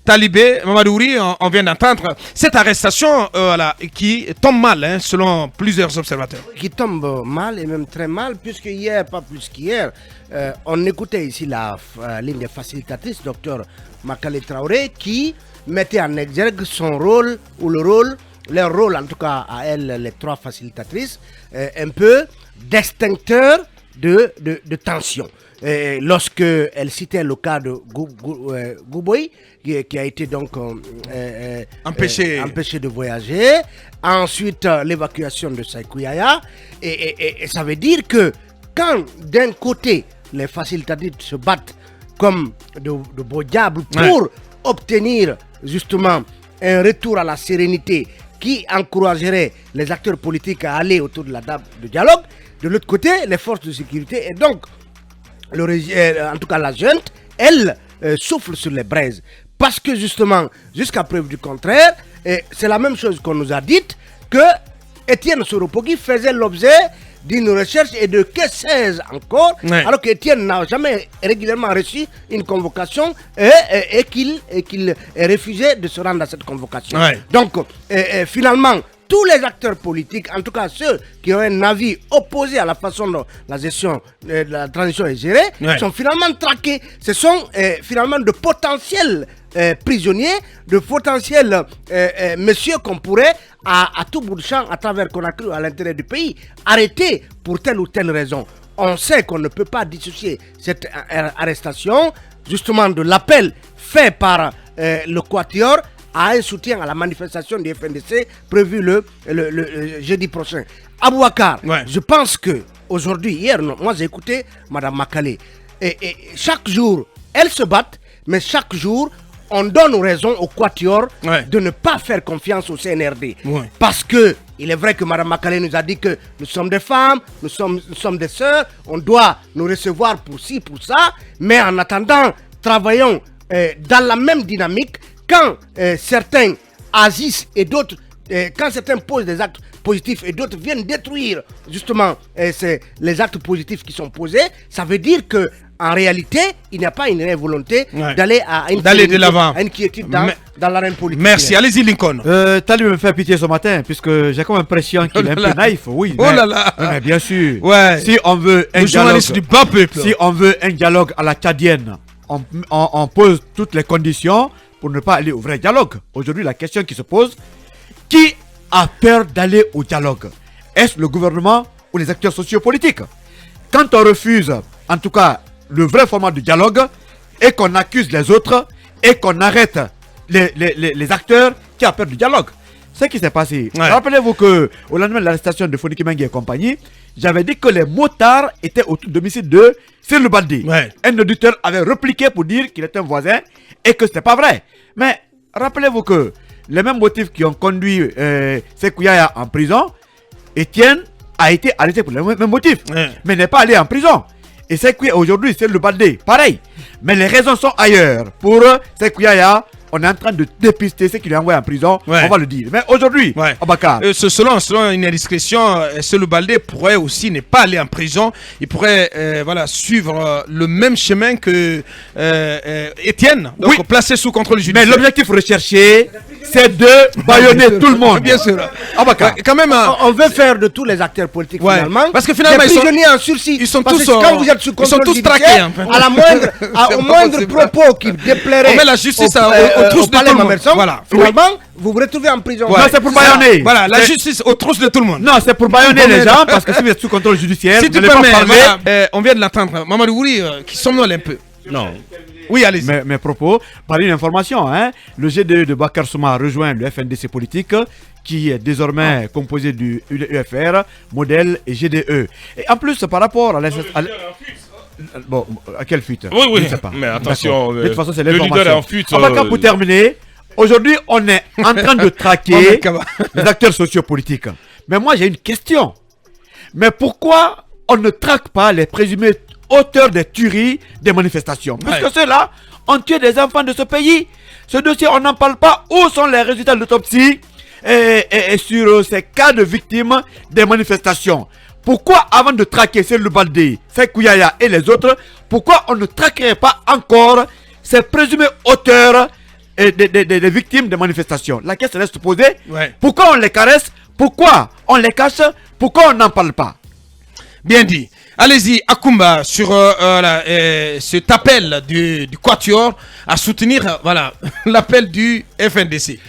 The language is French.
Talibé, Mamadouri, on vient d'entendre cette arrestation qui tombe mal, hein, selon plusieurs observateurs. Qui tombe mal et même très mal, puisque hier, pas plus qu'hier, on écoutait ici l'une des facilitatrices, docteur Makale Traoré, qui mettait en exergue son rôle, ou leur rôle en tout cas à elles, les trois facilitatrices, un peu d'extincteur de tension. Lorsque elle citait le cas de Gouboy, qui a été donc empêché de voyager, ensuite l'évacuation de Saïkouyaya, et ça veut dire que quand d'un côté les facilitatrices se battent comme de beaux diables pour obtenir justement un retour à la sérénité qui encouragerait les acteurs politiques à aller autour de la table de dialogue, de l'autre côté les forces de sécurité et donc en tout cas la junte, elle souffle sur les braises. Parce que justement, jusqu'à preuve du contraire, c'est la même chose qu'on nous a dit, que Étienne Soropogui faisait l'objet d'une recherche et de que 16 encore, alors qu'Étienne n'a jamais régulièrement reçu une convocation et qu'il est refusé de se rendre à cette convocation. Donc, finalement, tous les acteurs politiques, en tout cas ceux qui ont un avis opposé à la façon dont la gestion de la transition est gérée, sont finalement traqués. Ce sont finalement de potentiels prisonniers, de potentiels messieurs qu'on pourrait, à tout bout de champ, à travers Conakry, à l'intérieur du pays, arrêter pour telle ou telle raison. On sait qu'on ne peut pas dissocier cette arrestation, justement, de l'appel fait par le Quatuor à un soutien à la manifestation du FNDC prévue le jeudi prochain. Abouakar, je pense que aujourd'hui, hier, moi j'ai écouté Mme Makale, et chaque jour, elles se battent, mais chaque jour, on donne raison au Quatuor de ne pas faire confiance au CNRD. Parce que il est vrai que Mme Makale nous a dit que nous sommes des femmes, nous sommes des sœurs, on doit nous recevoir pour ci, pour ça, mais en attendant, travaillons dans la même dynamique. Quand certains agissent et d'autres, quand certains posent des actes positifs et d'autres viennent détruire justement les actes positifs qui sont posés, ça veut dire que en réalité, il n'y a pas une réelle volonté d'aller de l'avant, à une quiétude dans l'arène politique. Merci, allez-y Lincoln. Talib me fait pitié ce matin, puisque j'ai comme l'impression qu'il est un peu naïf. Oui, mais bien sûr. Si on veut un dialogue, si on veut un dialogue à la tchadienne, on pose toutes les conditions pour ne pas aller au vrai dialogue. Aujourd'hui, la question qui se pose, qui a peur d'aller au dialogue? Est-ce le gouvernement ou les acteurs sociopolitiques? Quand on refuse, en tout cas, le vrai format du dialogue, et qu'on accuse les autres, et qu'on arrête les acteurs, qui a peur du dialogue? Ce qui s'est passé. Rappelez-vous qu'au lendemain de l'arrestation de Foniki Mengi et compagnie, j'avais dit que les motards étaient au domicile de Cyril Baldé. Un auditeur avait répliqué pour dire qu'il était un voisin et que ce n'était pas vrai. Mais rappelez-vous que les mêmes motifs qui ont conduit Sekouyaya en prison, Étienne a été arrêté pour les mêmes motifs, mais n'est pas allé en prison. Et Sekouyaya aujourd'hui, c'est le Baldé, pareil. Mais les raisons sont ailleurs. Pour Sekouyaya, on est en train de dépister ce qu'il a envoyé en prison, on va le dire. Mais aujourd'hui, Abakar, selon une indiscrétion, Cellou Baldé pourrait aussi ne pas aller en prison. Il pourrait suivre le même chemin que Étienne, donc placé sous contrôle judiciaire. Mais l'objectif recherché, c'est de bâillonner tout le monde. Bien sûr. Abakar, quand même, on veut faire de tous les acteurs politiques finalement. Parce que finalement, les prisonniers en sursis. Ils sont tous quand vous êtes sous contrôle tous traqués. Au moindre propos qui déplairait. On met la justice aux trousses de tout le monde. Voilà. Finalement, vous vous retrouvez en prison. Non, c'est pour bâillonner. Voilà, la justice aux trousses de tout le monde. Non, c'est pour bâillonner les gens, parce que si vous êtes sous contrôle judiciaire, si tu permets, on vient de l'entendre. Mamadou Wouri, qui somnole un peu. Non. Oui, allez-y. Mes propos, par une information, le GDE de Bakar Souma a rejoint le FNDC politique, qui est désormais composé du UFR, Modèle et GDE. Et en plus, par rapport à bon, à quelle fuite? Oui, je ne sais pas. Mais attention, de toute façon, c'est le leader est en fuite. Pour terminer, aujourd'hui, on est en train de traquer les acteurs sociopolitiques. Mais moi, j'ai une question. Mais pourquoi on ne traque pas les présumés auteurs des tueries des manifestations? Parce que ceux-là ont tué des enfants de ce pays. Ce dossier, on n'en parle pas. Où sont les résultats de l'autopsie et sur ces cas de victimes des manifestations? Pourquoi, avant de traquer Cellou Baldé, Sekouyaya et les autres, pourquoi on ne traquerait pas encore ces présumés auteurs des victimes de manifestations. La question reste posée. Pourquoi on les caresse? Pourquoi on les cache? Pourquoi on n'en parle pas? Bien dit. Allez-y, Akumba, sur cet appel du Quatuor à soutenir l'appel du FNDC.